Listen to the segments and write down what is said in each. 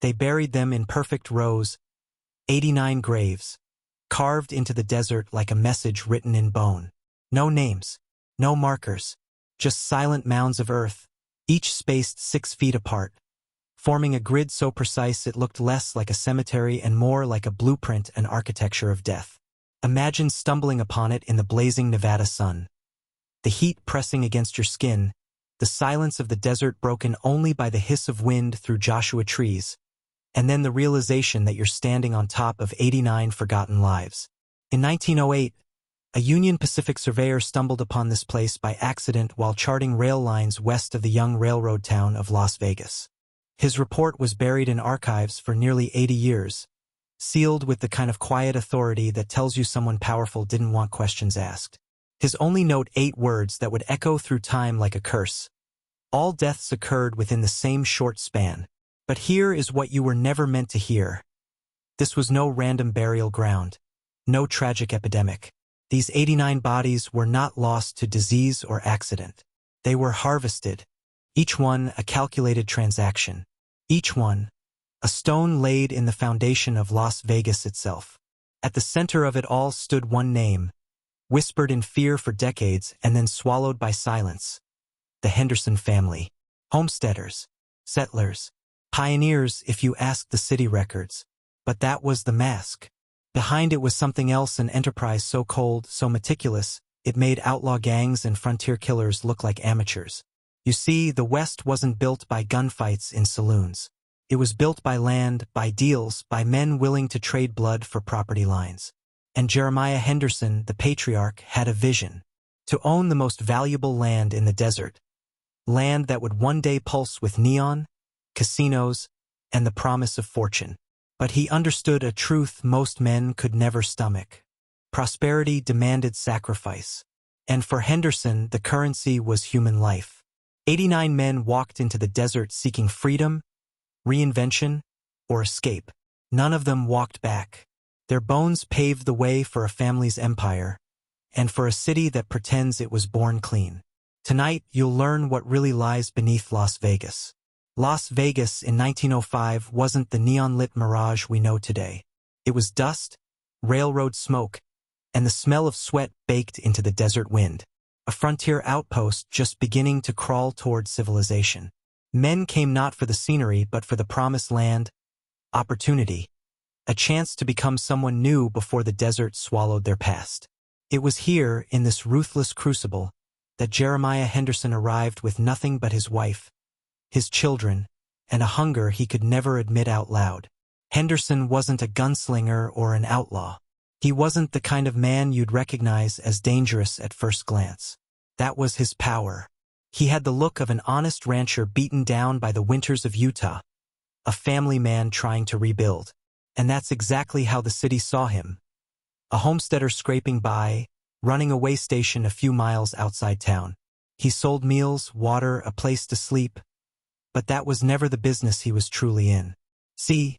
They buried them in perfect rows, 89 graves, carved into the desert like a message written in bone. No names, no markers, just silent mounds of earth, each spaced 6 feet apart, forming a grid so precise it looked less like a cemetery and more like a blueprint and architecture of death. Imagine stumbling upon it in the blazing Nevada sun. The heat pressing against your skin, the silence of the desert broken only by the hiss of wind through Joshua trees, and then the realization that you're standing on top of 89 forgotten lives. In 1908, a Union Pacific surveyor stumbled upon this place by accident while charting rail lines west of the young railroad town of Las Vegas. His report was buried in archives for nearly 80 years, sealed with the kind of quiet authority that tells you someone powerful didn't want questions asked. His only note 8 words that would echo through time like a curse. All deaths occurred within the same short span. But here is what you were never meant to hear. This was no random burial ground, no tragic epidemic. These 89 bodies were not lost to disease or accident. They were harvested, each one a calculated transaction. Each one, a stone laid in the foundation of Las Vegas itself. At the center of it all stood one name, whispered in fear for decades and then swallowed by silence. The Henderson family. Homesteaders, settlers, pioneers if you asked the city records. But that was the mask. Behind it was something else, an enterprise so cold, so meticulous, it made outlaw gangs and frontier killers look like amateurs. You see, the West wasn't built by gunfights in saloons. It was built by land, by deals, by men willing to trade blood for property lines. And Jeremiah Henderson, the patriarch, had a vision. To own the most valuable land in the desert. Land that would one day pulse with neon, casinos, and the promise of fortune. But he understood a truth most men could never stomach. Prosperity demanded sacrifice. And for Henderson, the currency was human life. 89 men walked into the desert seeking freedom, reinvention, or escape. None of them walked back. Their bones paved the way for a family's empire, and for a city that pretends it was born clean. Tonight, you'll learn what really lies beneath Las Vegas. Las Vegas in 1905 wasn't the neon-lit mirage we know today. It was dust, railroad smoke, and the smell of sweat baked into the desert wind. A frontier outpost just beginning to crawl toward civilization. Men came not for the scenery but for the promised land, opportunity, a chance to become someone new before the desert swallowed their past. It was here, in this ruthless crucible, that Jeremiah Henderson arrived with nothing but his wife, his children, and a hunger he could never admit out loud. Henderson wasn't a gunslinger or an outlaw. He wasn't the kind of man you'd recognize as dangerous at first glance. That was his power. He had the look of an honest rancher beaten down by the winters of Utah, a family man trying to rebuild. And that's exactly how the city saw him. A homesteader scraping by, running a way station a few miles outside town. He sold meals, water, a place to sleep. But that was never the business he was truly in. See,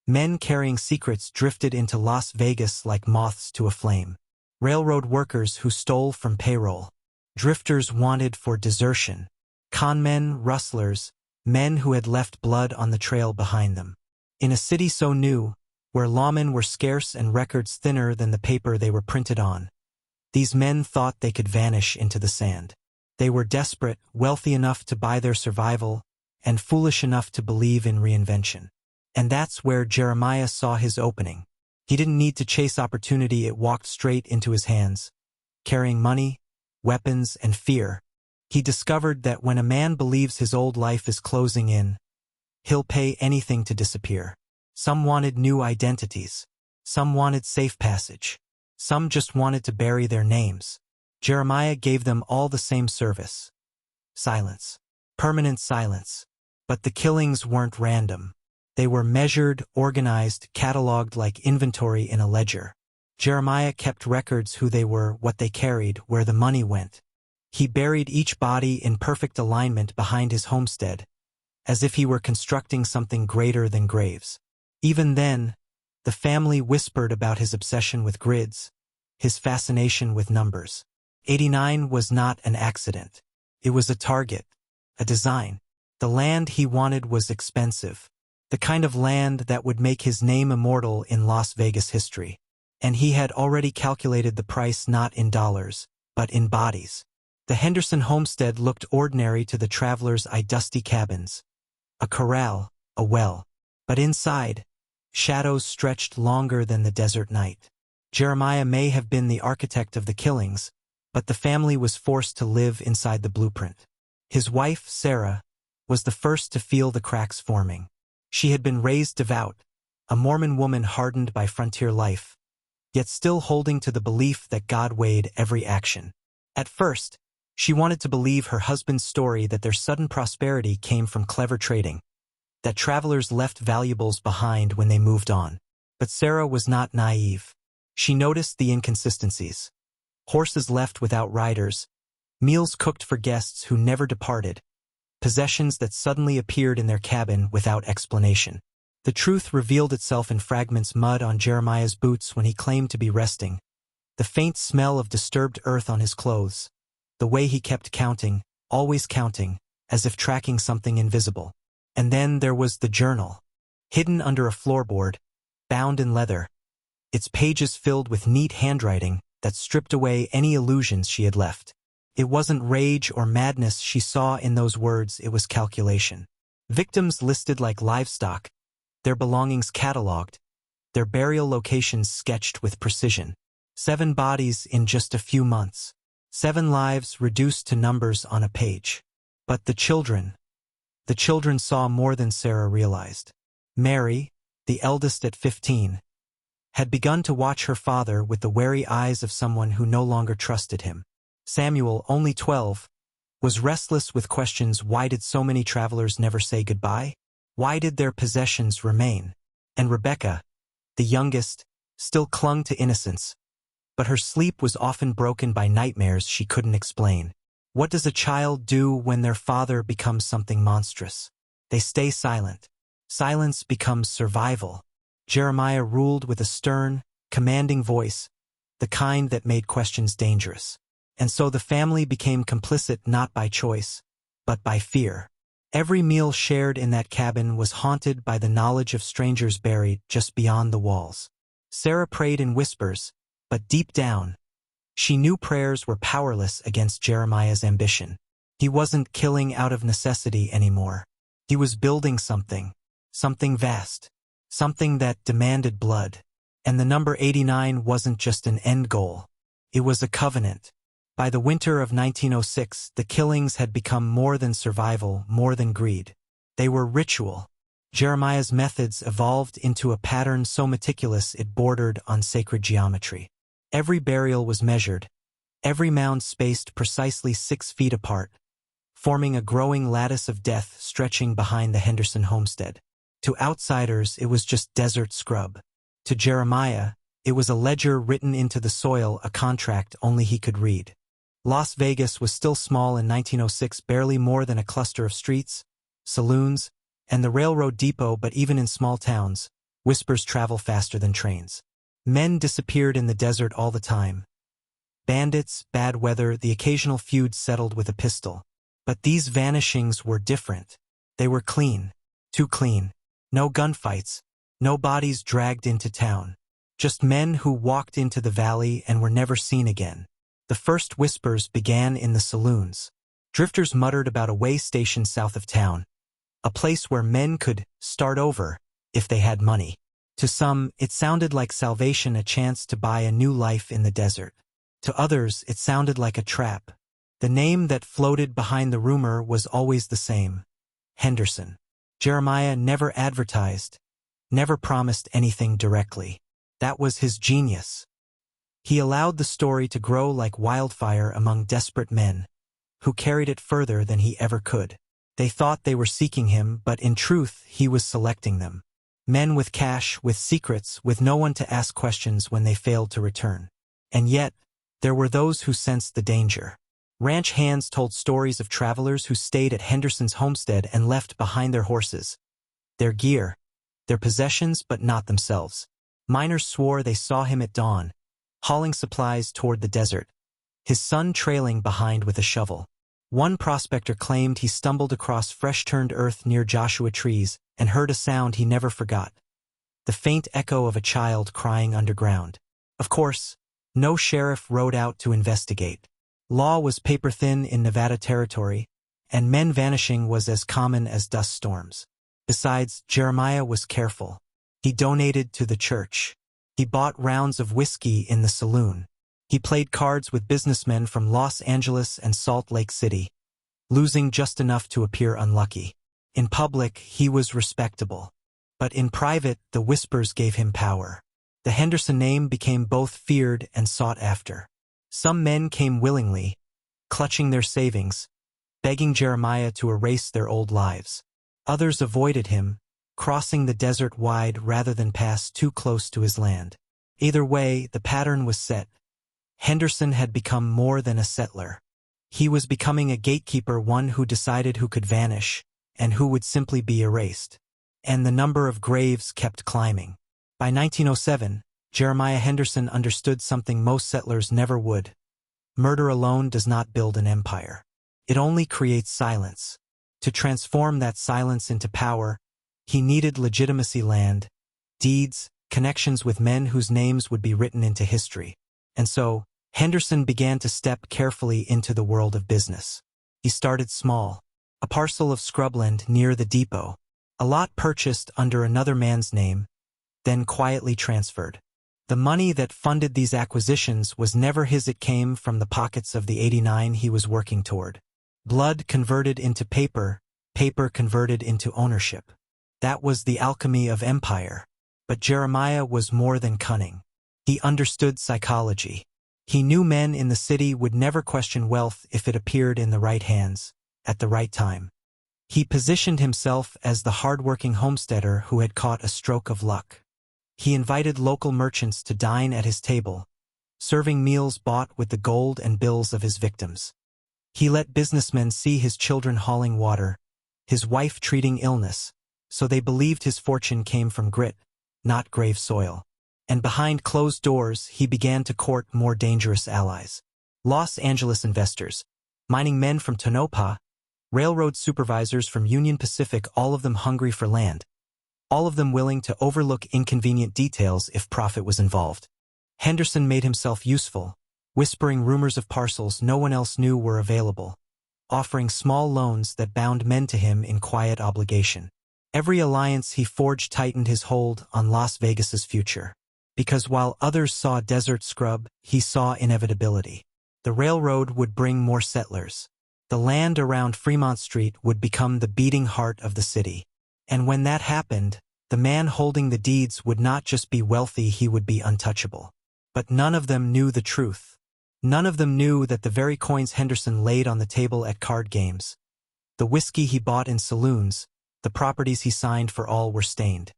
men carrying secrets drifted into Las Vegas like moths to a flame. Railroad workers who stole from payroll. Drifters wanted for desertion. Conmen, rustlers, men who had left blood on the trail behind them. In a city so new, where lawmen were scarce and records thinner than the paper they were printed on, these men thought they could vanish into the sand. They were desperate, wealthy enough to buy their survival, and foolish enough to believe in reinvention. And that's where Jeremiah saw his opening. He didn't need to chase opportunity, it walked straight into his hands. Carrying money, weapons, and fear, he discovered that when a man believes his old life is closing in, he'll pay anything to disappear. Some wanted new identities. Some wanted safe passage. Some just wanted to bury their names. Jeremiah gave them all the same service. Silence. Permanent silence. But the killings weren't random. They were measured, organized, cataloged like inventory in a ledger. Jeremiah kept records: who they were, what they carried, where the money went. He buried each body in perfect alignment behind his homestead, as if he were constructing something greater than graves. Even then, the family whispered about his obsession with grids, his fascination with numbers. 89 was not an accident. It was a target, a design. The land he wanted was expensive. the kind of land that would make his name immortal in Las Vegas history. And he had already calculated the price not in dollars, but in bodies. The Henderson homestead looked ordinary to the traveler's eye: dusty cabins, a corral, a well. But inside, shadows stretched longer than the desert night. Jeremiah may have been the architect of the killings, but the family was forced to live inside the blueprint. His wife, Sarah, was the first to feel the cracks forming. She had been raised devout, a Mormon woman hardened by frontier life, yet still holding to the belief that God weighed every action. At first, she wanted to believe her husband's story that their sudden prosperity came from clever trading, that travelers left valuables behind when they moved on. But Sarah was not naive. She noticed the inconsistencies. Horses left without riders, meals cooked for guests who never departed, possessions that suddenly appeared in their cabin without explanation. The truth revealed itself in fragments: mud on Jeremiah's boots when he claimed to be resting, the faint smell of disturbed earth on his clothes, the way he kept counting, always counting, as if tracking something invisible. And then there was the journal, hidden under a floorboard, bound in leather, its pages filled with neat handwriting that stripped away any illusions she had left. It wasn't rage or madness she saw in those words, it was calculation. Victims listed like livestock, their belongings catalogued, their burial locations sketched with precision. 7 bodies in just a few months. 7 lives reduced to numbers on a page. But the children saw more than Sarah realized. Mary, the eldest at 15, had begun to watch her father with the wary eyes of someone who no longer trusted him. Samuel, only 12, was restless with questions: why did so many travelers never say goodbye? Why did their possessions remain? And Rebecca, the youngest, still clung to innocence, but her sleep was often broken by nightmares she couldn't explain. What does a child do when their father becomes something monstrous? They stay silent. Silence becomes survival. Jeremiah ruled with a stern, commanding voice, the kind that made questions dangerous. And so the family became complicit not by choice, but by fear. Every meal shared in that cabin was haunted by the knowledge of strangers buried just beyond the walls. Sarah prayed in whispers, but deep down, she knew prayers were powerless against Jeremiah's ambition. He wasn't killing out of necessity anymore. He was building something vast, something that demanded blood. And the number 89 wasn't just an end goal. It was a covenant. By the winter of 1906, the killings had become more than survival, more than greed. They were ritual. Jeremiah's methods evolved into a pattern so meticulous it bordered on sacred geometry. Every burial was measured, every mound spaced precisely 6 feet apart, forming a growing lattice of death stretching behind the Henderson homestead. To outsiders, it was just desert scrub. To Jeremiah, it was a ledger written into the soil, a contract only he could read. Las Vegas was still small in 1906, barely more than a cluster of streets, saloons, and the railroad depot, but even in small towns, whispers travel faster than trains. Men disappeared in the desert all the time. Bandits, bad weather, the occasional feud settled with a pistol. But these vanishings were different. They were clean, too clean. No gunfights, no bodies dragged into town. Just men who walked into the valley and were never seen again. The first whispers began in the saloons. Drifters muttered about a way station south of town, a place where men could start over if they had money. To some, it sounded like salvation, a chance to buy a new life in the desert. To others, it sounded like a trap. The name that floated behind the rumor was always the same: Henderson. Jeremiah never advertised, never promised anything directly. That was his genius. He allowed the story to grow like wildfire among desperate men, who carried it further than he ever could. They thought they were seeking him, but in truth, he was selecting them. Men with cash, with secrets, with no one to ask questions when they failed to return. And yet, there were those who sensed the danger. Ranch hands told stories of travelers who stayed at Henderson's homestead and left behind their horses, their gear, their possessions, but not themselves. Miners swore they saw him at dawn, hauling supplies toward the desert, his son trailing behind with a shovel. One prospector claimed he stumbled across fresh-turned earth near Joshua trees, and heard a sound he never forgot. The faint echo of a child crying underground. Of course, no sheriff rode out to investigate. Law was paper-thin in Nevada territory, and men vanishing was as common as dust storms. Besides, Jeremiah was careful. He donated to the church. He bought rounds of whiskey in the saloon. He played cards with businessmen from Los Angeles and Salt Lake City, losing just enough to appear unlucky. In public, he was respectable. But in private, the whispers gave him power. The Henderson name became both feared and sought after. Some men came willingly, clutching their savings, begging Jeremiah to erase their old lives. Others avoided him, crossing the desert wide rather than pass too close to his land. Either way, the pattern was set. Henderson had become more than a settler. He was becoming a gatekeeper, one who decided who could vanish and who would simply be erased. And the number of graves kept climbing. By 1907, Jeremiah Henderson understood something most settlers never would. Murder alone does not build an empire. It only creates silence. To transform that silence into power, he needed legitimacy, land, deeds, connections with men whose names would be written into history. And so, Henderson began to step carefully into the world of business. He started small. A parcel of scrubland near the depot. A lot purchased under another man's name, then quietly transferred. The money that funded these acquisitions was never his, it came from the pockets of the 89 he was working toward. Blood converted into paper, paper converted into ownership. That was the alchemy of empire. But Jeremiah was more than cunning. He understood psychology. He knew men in the city would never question wealth if it appeared in the right hands, at the right time. He positioned himself as the hard-working homesteader who had caught a stroke of luck. He invited local merchants to dine at his table, serving meals bought with the gold and bills of his victims. He let businessmen see his children hauling water, his wife treating illness, so they believed his fortune came from grit, not grave soil. And behind closed doors, he began to court more dangerous allies. Los Angeles investors, mining men from Tonopah, railroad supervisors from Union Pacific, all of them hungry for land. All of them willing to overlook inconvenient details if profit was involved. Henderson made himself useful, whispering rumors of parcels no one else knew were available, offering small loans that bound men to him in quiet obligation. Every alliance he forged tightened his hold on Las Vegas's future. Because while others saw desert scrub, he saw inevitability. The railroad would bring more settlers. The land around Fremont Street would become the beating heart of the city. And when that happened, the man holding the deeds would not just be wealthy, he would be untouchable. But none of them knew the truth. None of them knew that the very coins Henderson laid on the table at card games, the whiskey he bought in saloons, the properties he signed for all were stained.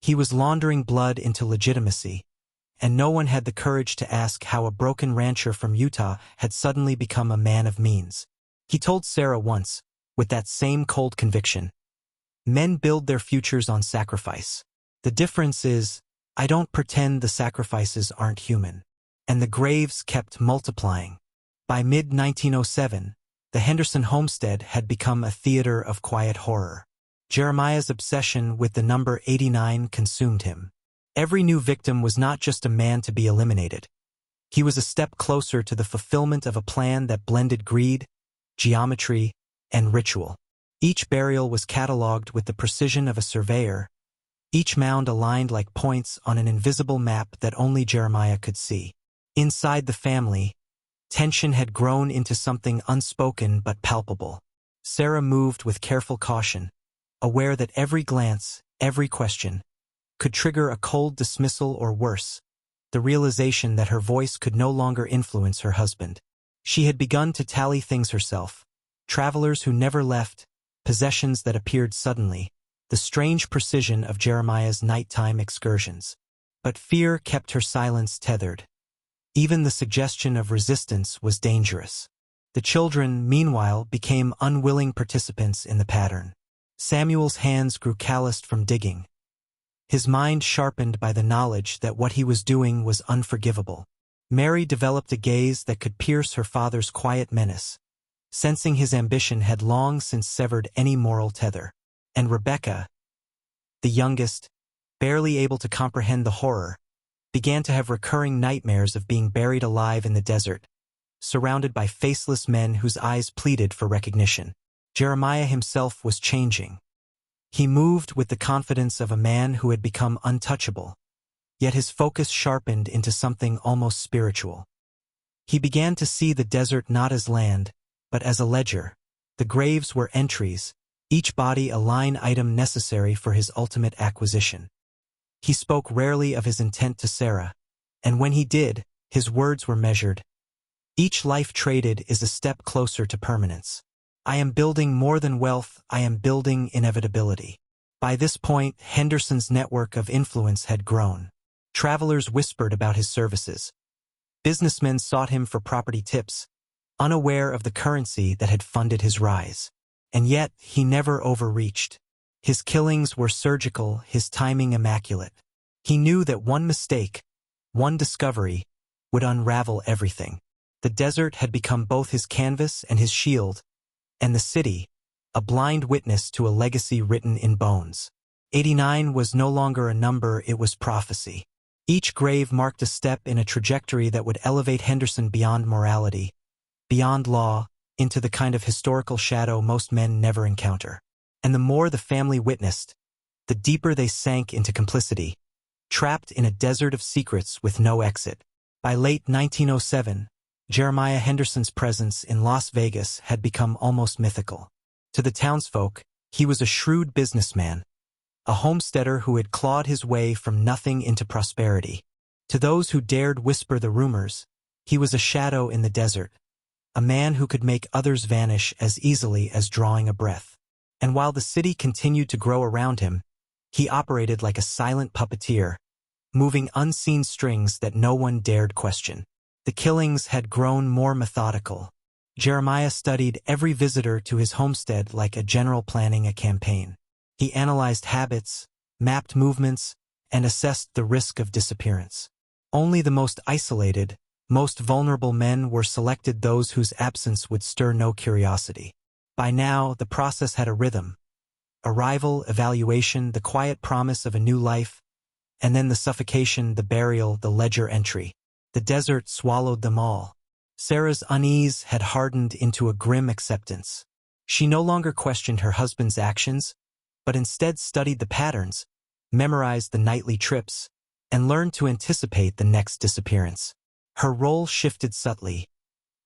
He was laundering blood into legitimacy, and no one had the courage to ask how a broken rancher from Utah had suddenly become a man of means. He told Sarah once, with that same cold conviction, "Men build their futures on sacrifice. The difference is, I don't pretend the sacrifices aren't human." And the graves kept multiplying. By mid-1907, the Henderson Homestead had become a theater of quiet horror. Jeremiah's obsession with the number 89 consumed him. Every new victim was not just a man to be eliminated. He was a step closer to the fulfillment of a plan that blended greed, geometry, and ritual. Each burial was catalogued with the precision of a surveyor, each mound aligned like points on an invisible map that only Jeremiah could see. Inside the family, tension had grown into something unspoken but palpable. Sarah moved with careful caution, aware that every glance, every question, could trigger a cold dismissal or worse, the realization that her voice could no longer influence her husband. She had begun to tally things herself, travelers who never left, possessions that appeared suddenly, the strange precision of Jeremiah's nighttime excursions. But fear kept her silence tethered. Even the suggestion of resistance was dangerous. The children, meanwhile, became unwilling participants in the pattern. Samuel's hands grew calloused from digging, his mind sharpened by the knowledge that what he was doing was unforgivable. Mary developed a gaze that could pierce her father's quiet menace, sensing his ambition had long since severed any moral tether. And Rebecca, the youngest, barely able to comprehend the horror, began to have recurring nightmares of being buried alive in the desert, surrounded by faceless men whose eyes pleaded for recognition. Jeremiah himself was changing. He moved with the confidence of a man who had become untouchable, yet his focus sharpened into something almost spiritual. He began to see the desert not as land, but as a ledger. The graves were entries, each body a line item necessary for his ultimate acquisition. He spoke rarely of his intent to Sarah, and when he did, his words were measured. Each life traded is a step closer to permanence. I am building more than wealth, I am building inevitability. By this point, Henderson's network of influence had grown. Travelers whispered about his services. Businessmen sought him for property tips, unaware of the currency that had funded his rise. And yet, he never overreached. His killings were surgical, his timing immaculate. He knew that one mistake, one discovery, would unravel everything. The desert had become both his canvas and his shield, and the city, a blind witness to a legacy written in bones. 89 was no longer a number, it was prophecy. Each grave marked a step in a trajectory that would elevate Henderson beyond morality, beyond law, into the kind of historical shadow most men never encounter. And the more the family witnessed, the deeper they sank into complicity, trapped in a desert of secrets with no exit. By late 1907, Jeremiah Henderson's presence in Las Vegas had become almost mythical. To the townsfolk, he was a shrewd businessman, a homesteader who had clawed his way from nothing into prosperity. To those who dared whisper the rumors, he was a shadow in the desert, a man who could make others vanish as easily as drawing a breath. And while the city continued to grow around him, he operated like a silent puppeteer, moving unseen strings that no one dared question. The killings had grown more methodical. Jeremiah studied every visitor to his homestead like a general planning a campaign. He analyzed habits, mapped movements, and assessed the risk of disappearance. Only the most isolated, most vulnerable men were selected, those whose absence would stir no curiosity. By now, the process had a rhythm. Arrival, evaluation, the quiet promise of a new life, and then the suffocation, the burial, the ledger entry. The desert swallowed them all. Sarah's unease had hardened into a grim acceptance. She no longer questioned her husband's actions, but instead studied the patterns, memorized the nightly trips, and learned to anticipate the next disappearance. Her role shifted subtly.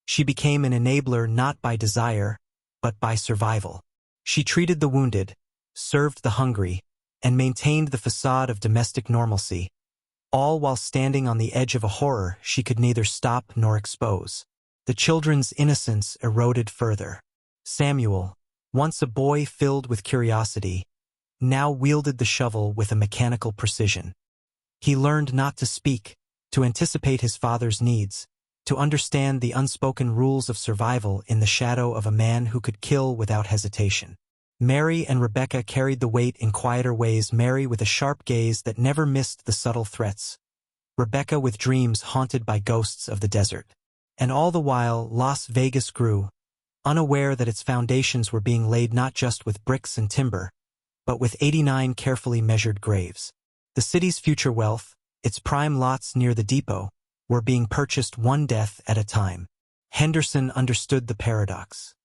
She became an enabler not by desire, but by survival. She treated the wounded, served the hungry, and maintained the facade of domestic normalcy, all while standing on the edge of a horror she could neither stop nor expose. The children's innocence eroded further. Samuel, once a boy filled with curiosity, now wielded the shovel with a mechanical precision. He learned not to speak, to anticipate his father's needs, to understand the unspoken rules of survival in the shadow of a man who could kill without hesitation. Mary and Rebecca carried the weight in quieter ways, Mary with a sharp gaze that never missed the subtle threats, Rebecca with dreams haunted by ghosts of the desert. And all the while, Las Vegas grew, unaware that its foundations were being laid not just with bricks and timber, but with 89 carefully measured graves. The city's future wealth, its prime lots near the depot, were being purchased one death at a time. Henderson understood the paradox.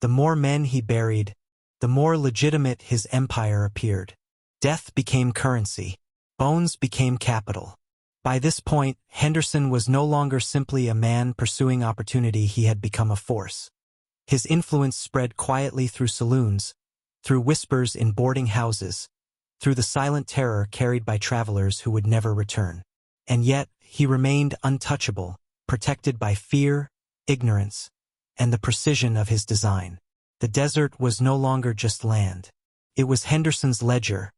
The more men he buried, the more legitimate his empire appeared. Death became currency. Bones became capital. By this point, Henderson was no longer simply a man pursuing opportunity, he had become a force. His influence spread quietly through saloons, through whispers in boarding houses, through the silent terror carried by travelers who would never return. And yet, he remained untouchable, protected by fear, ignorance, and the precision of his design. The desert was no longer just land. It was Henderson's ledger,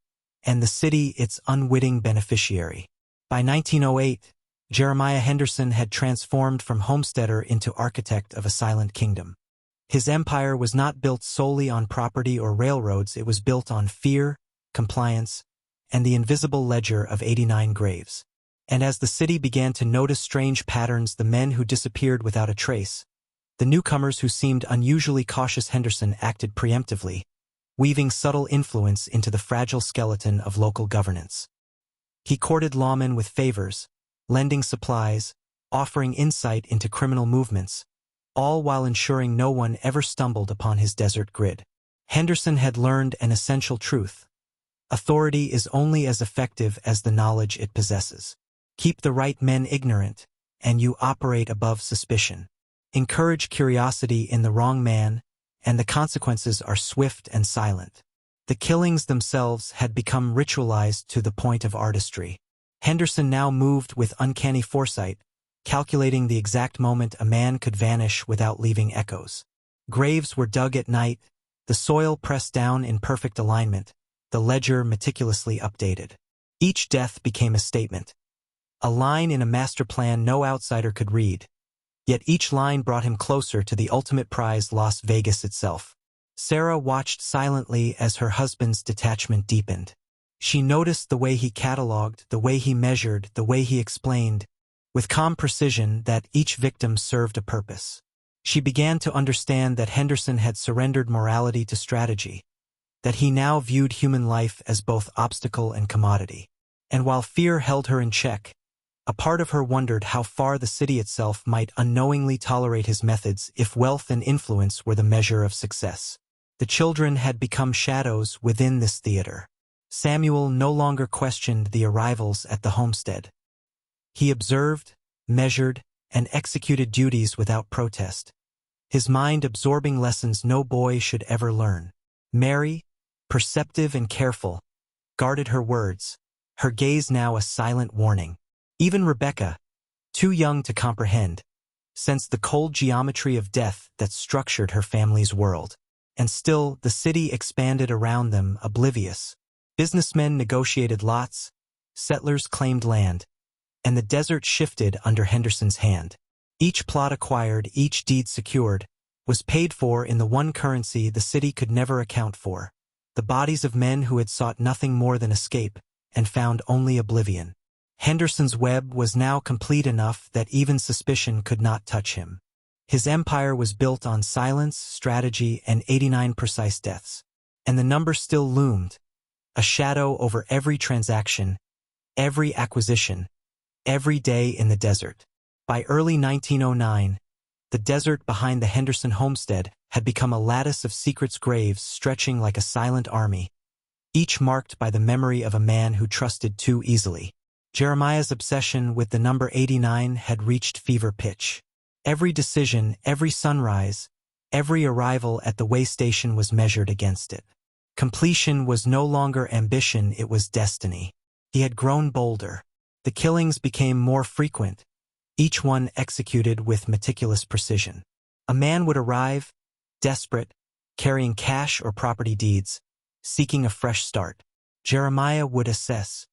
and the city its unwitting beneficiary. By 1908, Jeremiah Henderson had transformed from homesteader into architect of a silent kingdom. His empire was not built solely on property or railroads, it was built on fear, compliance, and the invisible ledger of 89 graves. And as the city began to notice strange patterns, the men who disappeared without a trace, the newcomers who seemed unusually cautious, Henderson acted preemptively, weaving subtle influence into the fragile skeleton of local governance. He courted lawmen with favors, lending supplies, offering insight into criminal movements, all while ensuring no one ever stumbled upon his desert grid. Henderson had learned an essential truth. Authority is only as effective as the knowledge it possesses. Keep the right men ignorant, and you operate above suspicion. Encourage curiosity in the wrong man, and the consequences are swift and silent. The killings themselves had become ritualized to the point of artistry. Henderson now moved with uncanny foresight, calculating the exact moment a man could vanish without leaving echoes. Graves were dug at night, the soil pressed down in perfect alignment, the ledger meticulously updated. Each death became a statement, a line in a master plan no outsider could read. Yet each line brought him closer to the ultimate prize, Las Vegas itself. Sarah watched silently as her husband's detachment deepened. She noticed the way he cataloged, the way he measured, the way he explained, with calm precision, that each victim served a purpose. She began to understand that Henderson had surrendered morality to strategy, that he now viewed human life as both obstacle and commodity. And while fear held her in check, a part of her wondered how far the city itself might unknowingly tolerate his methods if wealth and influence were the measure of success. The children had become shadows within this theater. Samuel no longer questioned the arrivals at the homestead. He observed, measured, and executed duties without protest, his mind absorbing lessons no boy should ever learn. Mary, perceptive and careful, guarded her words, her gaze now a silent warning. Even Rebecca, too young to comprehend, sensed the cold geometry of death that structured her family's world. And still, the city expanded around them, oblivious. Businessmen negotiated lots, settlers claimed land, and the desert shifted under Henderson's hand. Each plot acquired, each deed secured, was paid for in the one currency the city could never account for: the bodies of men who had sought nothing more than escape and found only oblivion. Henderson's web was now complete enough that even suspicion could not touch him. His empire was built on silence, strategy, and 89 precise deaths. And the number still loomed, a shadow over every transaction, every acquisition, every day in the desert. By early 1909, the desert behind the Henderson homestead had become a lattice of secrets, graves stretching like a silent army, each marked by the memory of a man who trusted too easily. Jeremiah's obsession with the number 89 had reached fever pitch. Every decision, every sunrise, every arrival at the way station was measured against it. Completion was no longer ambition, it was destiny. He had grown bolder. The killings became more frequent, each one executed with meticulous precision. A man would arrive, desperate, carrying cash or property deeds, seeking a fresh start. Jeremiah would assess,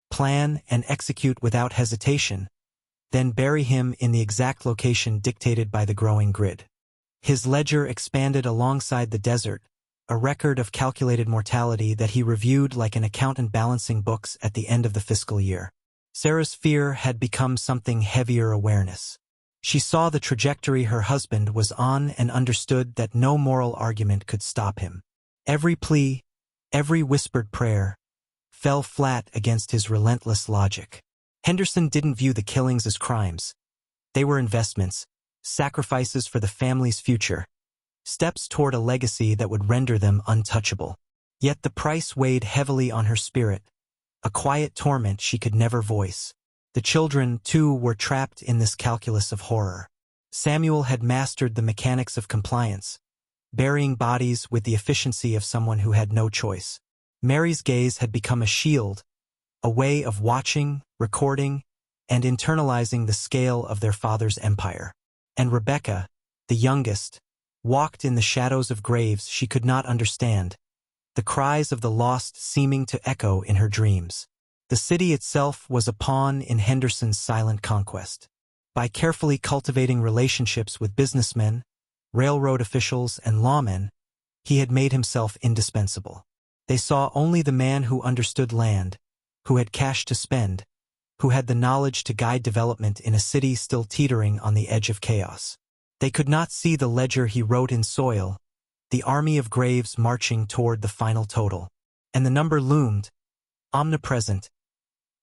plan, and execute without hesitation, then bury him in the exact location dictated by the growing grid. His ledger expanded alongside the desert, a record of calculated mortality that he reviewed like an accountant balancing books at the end of the fiscal year. Sarah's fear had become something heavier: awareness. She saw the trajectory her husband was on and understood that no moral argument could stop him. Every plea, every whispered prayer, fell flat against his relentless logic. Henderson didn't view the killings as crimes. They were investments, sacrifices for the family's future, steps toward a legacy that would render them untouchable. Yet the price weighed heavily on her spirit, a quiet torment she could never voice. The children, too, were trapped in this calculus of horror. Samuel had mastered the mechanics of compliance, burying bodies with the efficiency of someone who had no choice. Mary's gaze had become a shield, a way of watching, recording, and internalizing the scale of their father's empire. And Rebecca, the youngest, walked in the shadows of graves she could not understand, the cries of the lost seeming to echo in her dreams. The city itself was a pawn in Henderson's silent conquest. By carefully cultivating relationships with businessmen, railroad officials, and lawmen, he had made himself indispensable. They saw only the man who understood land, who had cash to spend, who had the knowledge to guide development in a city still teetering on the edge of chaos. They could not see the ledger he wrote in soil, the army of graves marching toward the final total. And the number loomed, omnipresent,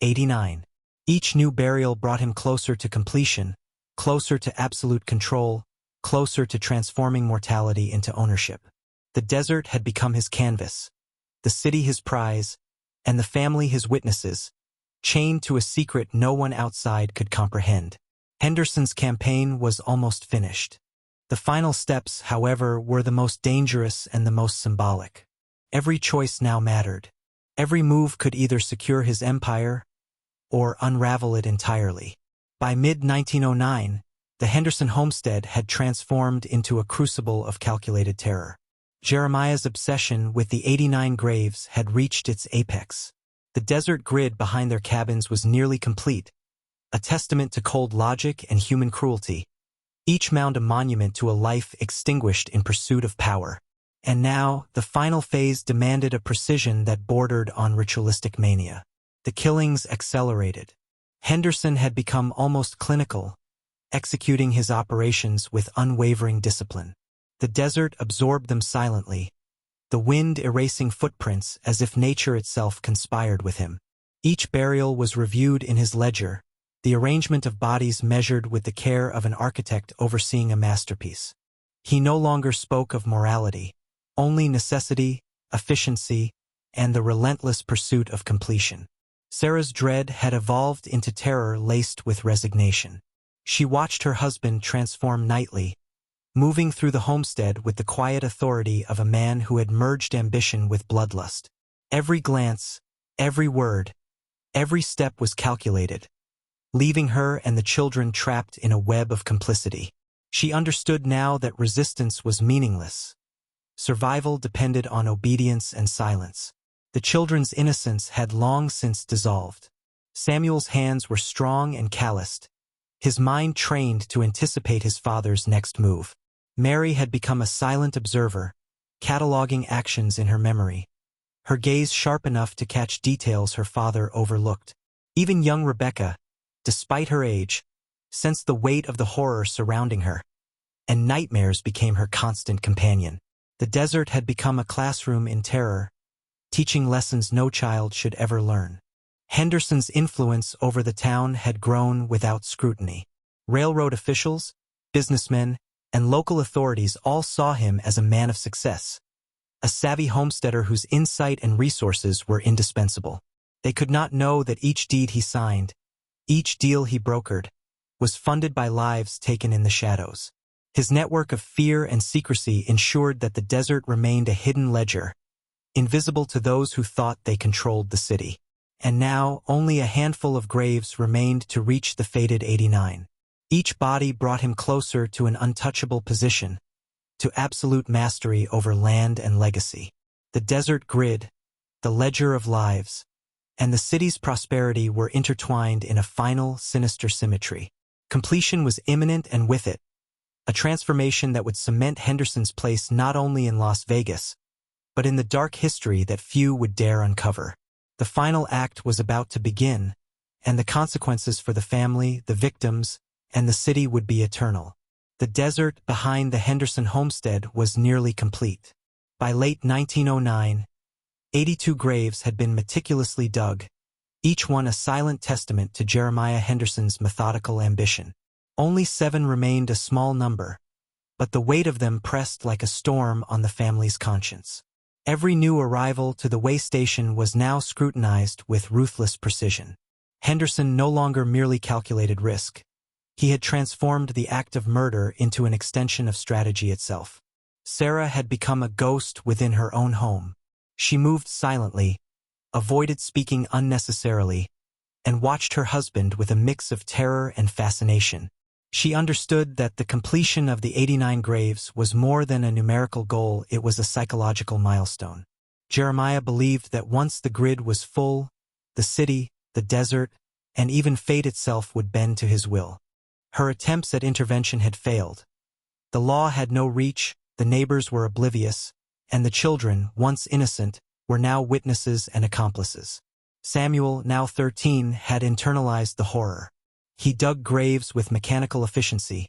89. Each new burial brought him closer to completion, closer to absolute control, closer to transforming mortality into ownership. The desert had become his canvas, the city his prize, and the family his witnesses, chained to a secret no one outside could comprehend. Henderson's campaign was almost finished. The final steps, however, were the most dangerous and the most symbolic. Every choice now mattered. Every move could either secure his empire or unravel it entirely. By mid-1909, the Henderson homestead had transformed into a crucible of calculated terror. Jeremiah's obsession with the 89 graves had reached its apex. The desert grid behind their cabins was nearly complete, a testament to cold logic and human cruelty, each mound a monument to a life extinguished in pursuit of power. And now, the final phase demanded a precision that bordered on ritualistic mania. The killings accelerated. Henderson had become almost clinical, executing his operations with unwavering discipline. The desert absorbed them silently, the wind erasing footprints as if nature itself conspired with him. Each burial was reviewed in his ledger, the arrangement of bodies measured with the care of an architect overseeing a masterpiece. He no longer spoke of morality, only necessity, efficiency, and the relentless pursuit of completion. Sarah's dread had evolved into terror laced with resignation. She watched her husband transform nightly, moving through the homestead with the quiet authority of a man who had merged ambition with bloodlust. Every glance, every word, every step was calculated, leaving her and the children trapped in a web of complicity. She understood now that resistance was meaningless. Survival depended on obedience and silence. The children's innocence had long since dissolved. Samuel's hands were strong and calloused, his mind trained to anticipate his father's next move. Mary had become a silent observer, cataloging actions in her memory, her gaze sharp enough to catch details her father overlooked. Even young Rebecca, despite her age, sensed the weight of the horror surrounding her, and nightmares became her constant companion. The desert had become a classroom in terror, teaching lessons no child should ever learn. Henderson's influence over the town had grown without scrutiny. Railroad officials, businessmen, and local authorities all saw him as a man of success, a savvy homesteader whose insight and resources were indispensable. They could not know that each deed he signed, each deal he brokered, was funded by lives taken in the shadows. His network of fear and secrecy ensured that the desert remained a hidden ledger, invisible to those who thought they controlled the city. And now, only a handful of graves remained to reach the fated 89. Each body brought him closer to an untouchable position, to absolute mastery over land and legacy. The desert grid, the ledger of lives, and the city's prosperity were intertwined in a final, sinister symmetry. Completion was imminent, and with it, a transformation that would cement Henderson's place not only in Las Vegas, but in the dark history that few would dare uncover. The final act was about to begin, and the consequences for the family, the victims, and the city would be eternal. The desert behind the Henderson homestead was nearly complete. By late 1909, 82 graves had been meticulously dug, each one a silent testament to Jeremiah Henderson's methodical ambition. Only 7 remained, a small number, but the weight of them pressed like a storm on the family's conscience. Every new arrival to the way station was now scrutinized with ruthless precision. Henderson no longer merely calculated risk. He had transformed the act of murder into an extension of strategy itself. Sarah had become a ghost within her own home. She moved silently, avoided speaking unnecessarily, and watched her husband with a mix of terror and fascination. She understood that the completion of the 89 graves was more than a numerical goal, it was a psychological milestone. Jeremiah believed that once the grid was full, the city, the desert, and even fate itself would bend to his will. Her attempts at intervention had failed. The law had no reach, the neighbors were oblivious, and the children, once innocent, were now witnesses and accomplices. Samuel, now 13, had internalized the horror. He dug graves with mechanical efficiency,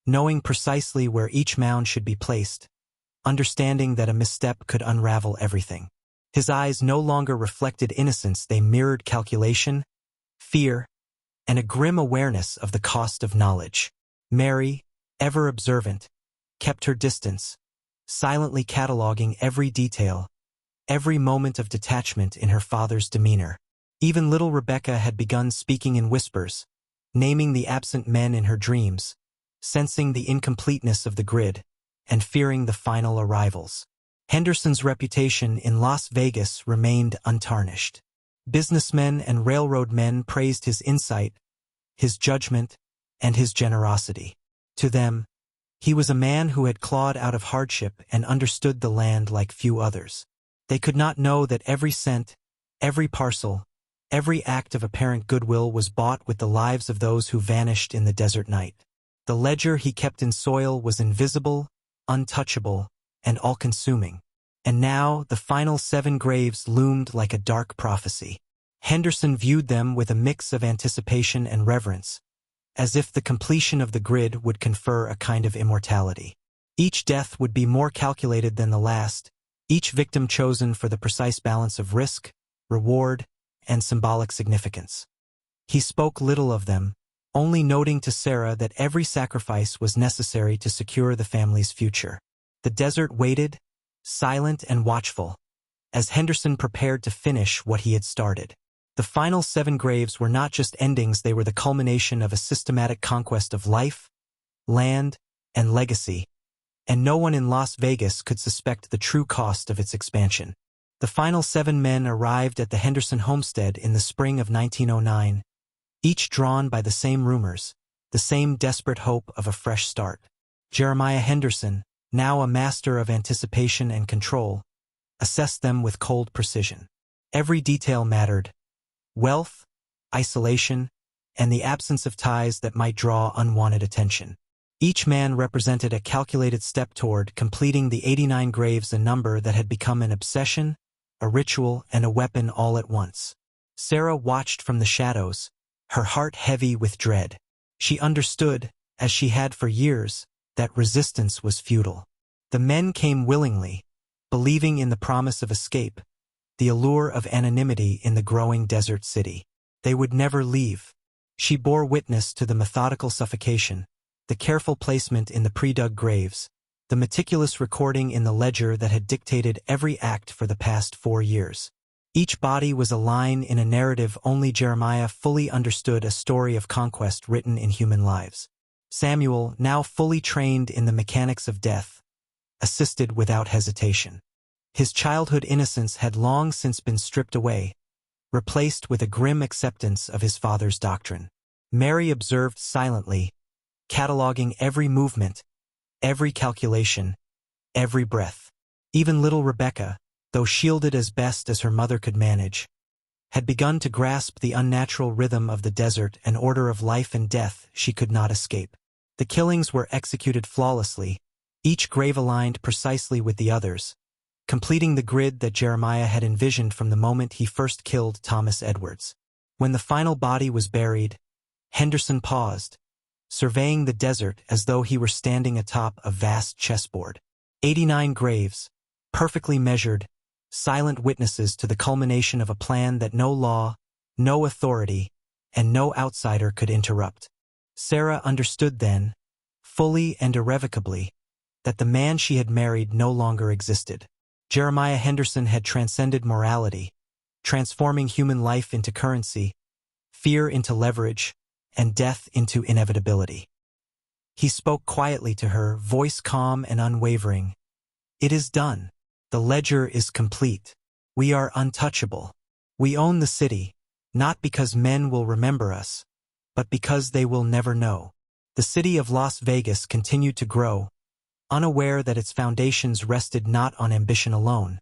knowing precisely where each mound should be placed, understanding that a misstep could unravel everything. His eyes no longer reflected innocence, they mirrored calculation, fear, and a grim awareness of the cost of knowledge. Mary, ever observant, kept her distance, silently cataloging every detail, every moment of detachment in her father's demeanor. Even little Rebecca had begun speaking in whispers, naming the absent men in her dreams, sensing the incompleteness of the grid, and fearing the final arrivals. Henderson's reputation in Las Vegas remained untarnished. Businessmen and railroad men praised his insight, his judgment, and his generosity. To them, he was a man who had clawed out of hardship and understood the land like few others. They could not know that every cent, every parcel, every act of apparent goodwill was bought with the lives of those who vanished in the desert night. The ledger he kept in soil was invisible, untouchable, and all-consuming. And now the final 7 graves loomed like a dark prophecy. Henderson viewed them with a mix of anticipation and reverence, as if the completion of the grid would confer a kind of immortality. Each death would be more calculated than the last, each victim chosen for the precise balance of risk, reward, and symbolic significance. He spoke little of them, only noting to Sarah that every sacrifice was necessary to secure the family's future. The desert waited, silent and watchful, as Henderson prepared to finish what he had started. The final 7 graves were not just endings, they were the culmination of a systematic conquest of life, land, and legacy, and no one in Las Vegas could suspect the true cost of its expansion. The final 7 men arrived at the Henderson Homestead in the spring of 1909, each drawn by the same rumors, the same desperate hope of a fresh start. Jeremiah Henderson, now a master of anticipation and control, assessed them with cold precision. Every detail mattered: wealth, isolation, and the absence of ties that might draw unwanted attention. Each man represented a calculated step toward completing the 89 graves, a number that had become an obsession, a ritual, and a weapon all at once. Sarah watched from the shadows, her heart heavy with dread. She understood, as she had for years, that resistance was futile. The men came willingly, believing in the promise of escape, the allure of anonymity in the growing desert city. They would never leave. She bore witness to the methodical suffocation, the careful placement in the pre-dug graves, the meticulous recording in the ledger that had dictated every act for the past 4 years. Each body was a line in a narrative only Jeremiah fully understood, a story of conquest written in human lives. Samuel, now fully trained in the mechanics of death, assisted without hesitation. His childhood innocence had long since been stripped away, replaced with a grim acceptance of his father's doctrine. Mary observed silently, cataloging every movement, every calculation, every breath. Even little Rebecca, though shielded as best as her mother could manage, had begun to grasp the unnatural rhythm of the desert, an order of life and death she could not escape. The killings were executed flawlessly, each grave aligned precisely with the others, completing the grid that Jeremiah had envisioned from the moment he first killed Thomas Edwards. When the final body was buried, Henderson paused, surveying the desert as though he were standing atop a vast chessboard. 89 graves, perfectly measured, silent witnesses to the culmination of a plan that no law, no authority, and no outsider could interrupt. Sarah understood then, fully and irrevocably, that the man she had married no longer existed. Jeremiah Henderson had transcended morality, transforming human life into currency, fear into leverage, and death into inevitability. He spoke quietly to her, voice calm and unwavering. "It is done. The ledger is complete. We are untouchable. We own the city, not because men will remember us, but because they will never know." The city of Las Vegas continued to grow, unaware that its foundations rested not on ambition alone,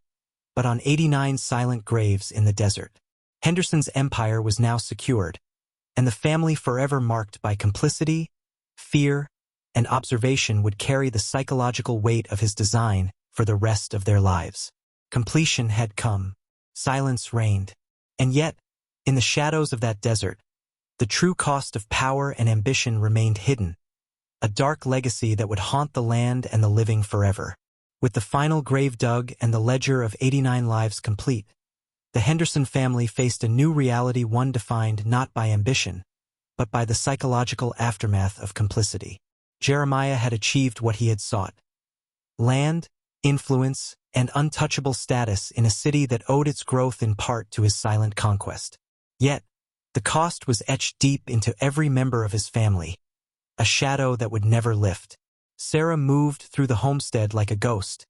but on 89 silent graves in the desert. Henderson's empire was now secured, and the family forever marked by complicity, fear, and observation would carry the psychological weight of his design for the rest of their lives. Completion had come. Silence reigned. And yet, in the shadows of that desert, the true cost of power and ambition remained hidden, a dark legacy that would haunt the land and the living forever. With the final grave dug and the ledger of 89 lives complete, the Henderson family faced a new reality, one defined not by ambition, but by the psychological aftermath of complicity. Jeremiah had achieved what he had sought: land, influence, and untouchable status in a city that owed its growth in part to his silent conquest. Yet, the cost was etched deep into every member of his family, a shadow that would never lift. Sarah moved through the homestead like a ghost,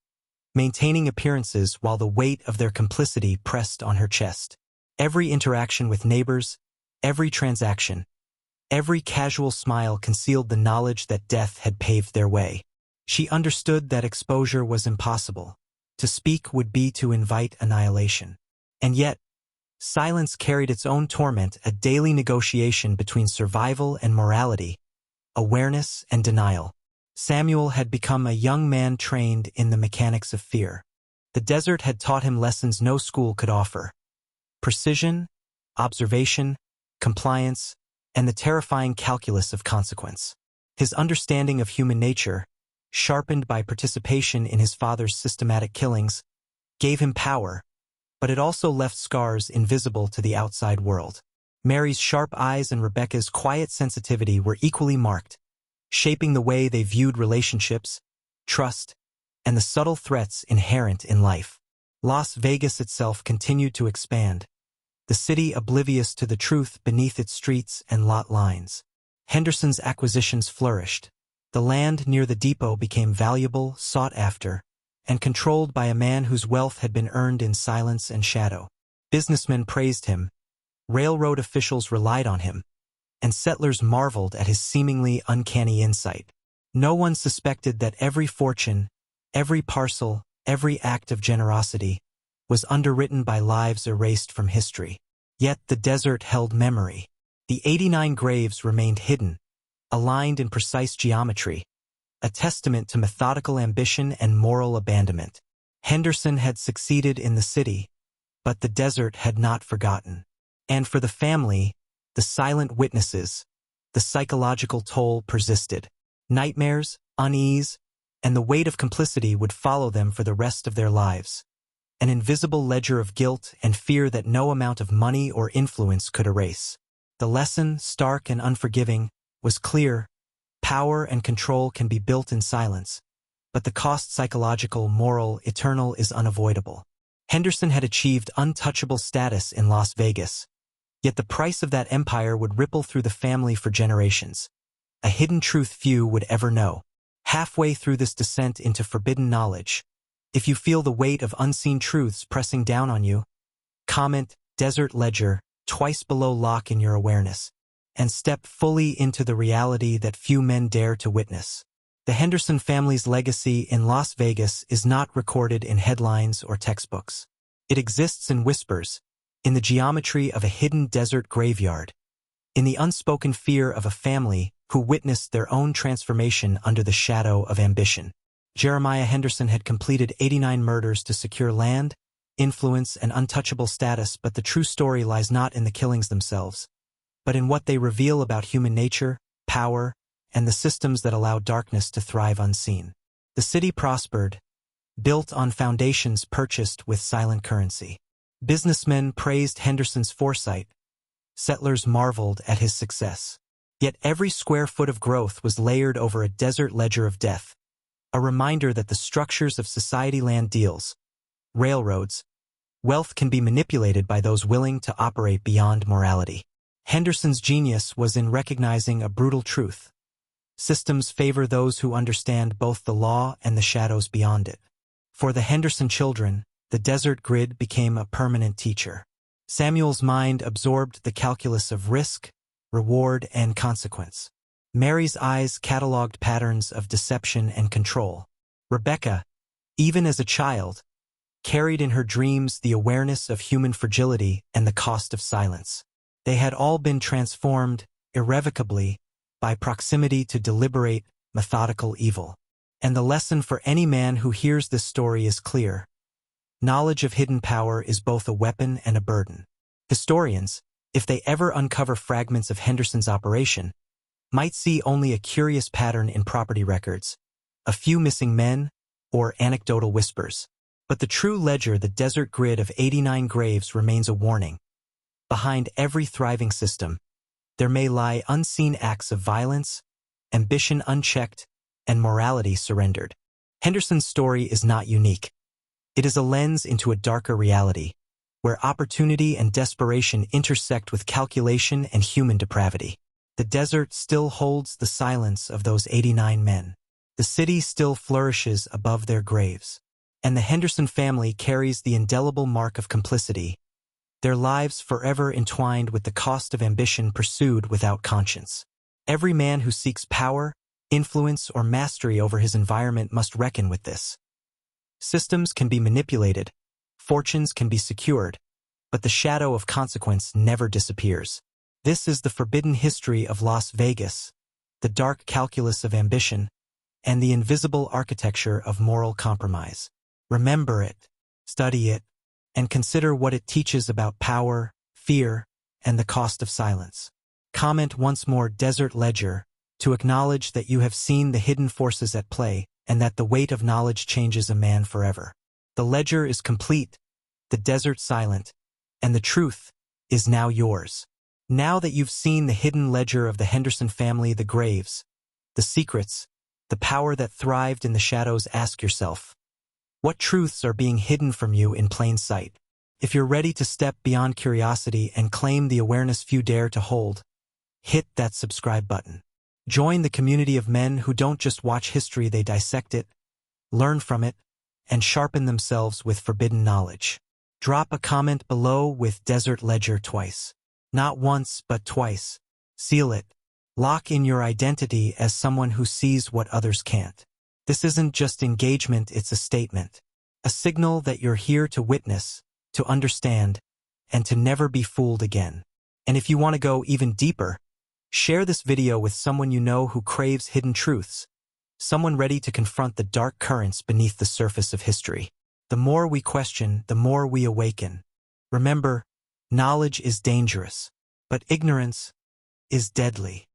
maintaining appearances while the weight of their complicity pressed on her chest. Every interaction with neighbors, every transaction, every casual smile concealed the knowledge that death had paved their way. She understood that exposure was impossible. To speak would be to invite annihilation. And yet, silence carried its own torment, a daily negotiation between survival and morality, awareness and denial. Samuel had become a young man trained in the mechanics of fear. The desert had taught him lessons no school could offer: precision, observation, compliance, and the terrifying calculus of consequence. His understanding of human nature, sharpened by participation in his father's systematic killings, gave him power, but it also left scars invisible to the outside world. Mary's sharp eyes and Rebecca's quiet sensitivity were equally marked, shaping the way they viewed relationships, trust, and the subtle threats inherent in life. Las Vegas itself continued to expand, the city oblivious to the truth beneath its streets and lot lines. Henderson's acquisitions flourished. The land near the depot became valuable, sought after, and controlled by a man whose wealth had been earned in silence and shadow. Businessmen praised him, railroad officials relied on him, and settlers marveled at his seemingly uncanny insight. No one suspected that every fortune, every parcel, every act of generosity was underwritten by lives erased from history. Yet the desert held memory. The 89 graves remained hidden, aligned in precise geometry, a testament to methodical ambition and moral abandonment. Henderson had succeeded in the city, but the desert had not forgotten. And for the family, the silent witnesses, the psychological toll persisted. Nightmares, unease, and the weight of complicity would follow them for the rest of their lives. An invisible ledger of guilt and fear that no amount of money or influence could erase. The lesson, stark and unforgiving, was clear: power and control can be built in silence, but the cost, psychological, moral, eternal, is unavoidable. Henderson had achieved untouchable status in Las Vegas, yet the price of that empire would ripple through the family for generations, a hidden truth few would ever know. Halfway through this descent into forbidden knowledge, if you feel the weight of unseen truths pressing down on you, comment "Desert Ledger" twice below, lock in your awareness, and step fully into the reality that few men dare to witness. The Henderson family's legacy in Las Vegas is not recorded in headlines or textbooks. It exists in whispers, in the geometry of a hidden desert graveyard, in the unspoken fear of a family who witnessed their own transformation under the shadow of ambition. Jeremiah Henderson had completed 89 murders to secure land, influence, and untouchable status, but the true story lies not in the killings themselves, but in what they reveal about human nature, power, and the systems that allow darkness to thrive unseen. The city prospered, built on foundations purchased with silent currency. Businessmen praised Henderson's foresight. Settlers marveled at his success. Yet every square foot of growth was layered over a desert ledger of death, a reminder that the structures of society, land deals, railroads, wealth can be manipulated by those willing to operate beyond morality. Henderson's genius was in recognizing a brutal truth: systems favor those who understand both the law and the shadows beyond it. For the Henderson children, the desert grid became a permanent teacher. Samuel's mind absorbed the calculus of risk, reward, and consequence. Mary's eyes cataloged patterns of deception and control. Rebecca, even as a child, carried in her dreams the awareness of human fragility and the cost of silence. They had all been transformed, irrevocably, by proximity to deliberate, methodical evil. And the lesson for any man who hears this story is clear: knowledge of hidden power is both a weapon and a burden. Historians, if they ever uncover fragments of Henderson's operation, might see only a curious pattern in property records: a few missing men, or anecdotal whispers. But the true ledger, the desert grid of 89 graves, remains a warning. Behind every thriving system, there may lie unseen acts of violence, ambition unchecked, and morality surrendered. Henderson's story is not unique. It is a lens into a darker reality, where opportunity and desperation intersect with calculation and human depravity. The desert still holds the silence of those 89 men. The city still flourishes above their graves. And the Henderson family carries the indelible mark of complicity, their lives forever entwined with the cost of ambition pursued without conscience. Every man who seeks power, influence, or mastery over his environment must reckon with this. Systems can be manipulated, fortunes can be secured, but the shadow of consequence never disappears. This is the forbidden history of Las Vegas, the dark calculus of ambition, and the invisible architecture of moral compromise. Remember it, study it, and consider what it teaches about power, fear, and the cost of silence. Comment once more Desert Ledger to acknowledge that you have seen the hidden forces at play and that the weight of knowledge changes a man forever. The ledger is complete, the desert silent, and the truth is now yours. Now that you've seen the hidden ledger of the Henderson family, the graves, the secrets, the power that thrived in the shadows, ask yourself, what truths are being hidden from you in plain sight? If you're ready to step beyond curiosity and claim the awareness few dare to hold, hit that subscribe button. Join the community of men who don't just watch history, they dissect it, learn from it, and sharpen themselves with forbidden knowledge. Drop a comment below with Desert Ledger twice. Not once, but twice. Seal it. Lock in your identity as someone who sees what others can't. This isn't just engagement, it's a statement. A signal that you're here to witness, to understand, and to never be fooled again. And if you want to go even deeper, share this video with someone you know who craves hidden truths, someone ready to confront the dark currents beneath the surface of history. The more we question, the more we awaken. Remember, knowledge is dangerous, but ignorance is deadly.